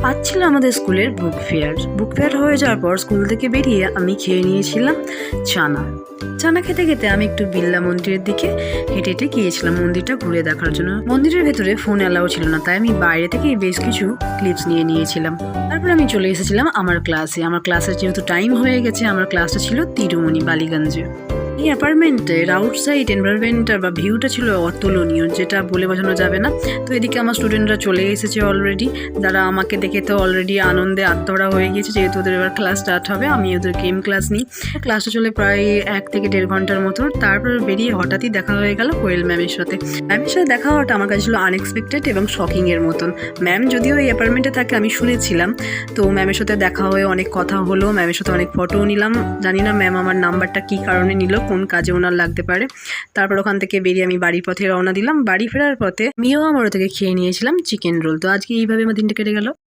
আজ ছিল আমাদের স্কুলের বুক ফেয়ার হয়ে যাওয়ার পর স্কুল থেকে বেরিয়ে আমি খেয়ে নিয়েছিলাম চানা খেতে খেতে আমি একটু বিড়লা মন্দিরের দিকে হেঁটে হেঁটে গিয়েছিলাম মন্দিরটা ঘুরে দেখার জন্য। মন্দিরের ভেতরে ফোন অ্যালাউ ছিল না, তাই আমি বাইরে থেকে বেশ কিছু ক্লিপস নিয়েছিলাম। তারপর আমি চলে এসেছিলাম আমার ক্লাসের যেহেতু টাইম হয়ে গেছে, আমার ক্লাসটা ছিল তিরুমণি বালিগঞ্জে। এই অ্যাপার্টমেন্টের আউটসাইড এনভায়রনমেন্টটা বা ভিউটা ছিল অতুলনীয়, যেটা বলে বোঝানো যাবে না। তো এদিকে আমার স্টুডেন্টরা চলে এসেছে অলরেডি, যারা আমাকে দেখে তো অলরেডি আনন্দে আত্মহারা হয়ে গিয়েছে, যেহেতু ওদের এবার ক্লাস স্টার্ট হবে। আমি ওদের গেম ক্লাস নিই। ক্লাসটা চলে প্রায় 1 থেকে 1.5 ঘন্টার মতো। তারপর বেরিয়ে হঠাৎই দেখা হয়ে গেল কোয়েল ম্যামের সাথে। দেখা হওয়াটা আমার কাছে ছিল আনএক্সপেক্টেড এবং শকিংয়ের মতন। ম্যাম যদিও এই অ্যাপার্টমেন্টে থাকে আমি শুনেছিলাম, তো ম্যামের সাথে দেখা হয়ে অনেক কথা হলো, ম্যামের সাথে অনেক ফটোও নিলাম। জানি না ম্যাম আমার নাম্বারটা কী কারণে নিল, কোন কাজে ওনার লাগতে পারে। তারপর ওখান থেকে বেরিয়ে আমি বাড়ির পথে রওনা দিলাম। বাড়ি ফেরার পথে আমিও আমার থেকে খেয়ে নিয়েছিলাম চিকেন রোল। তো আজকে এইভাবে আমার দিনটা কেটে গেল।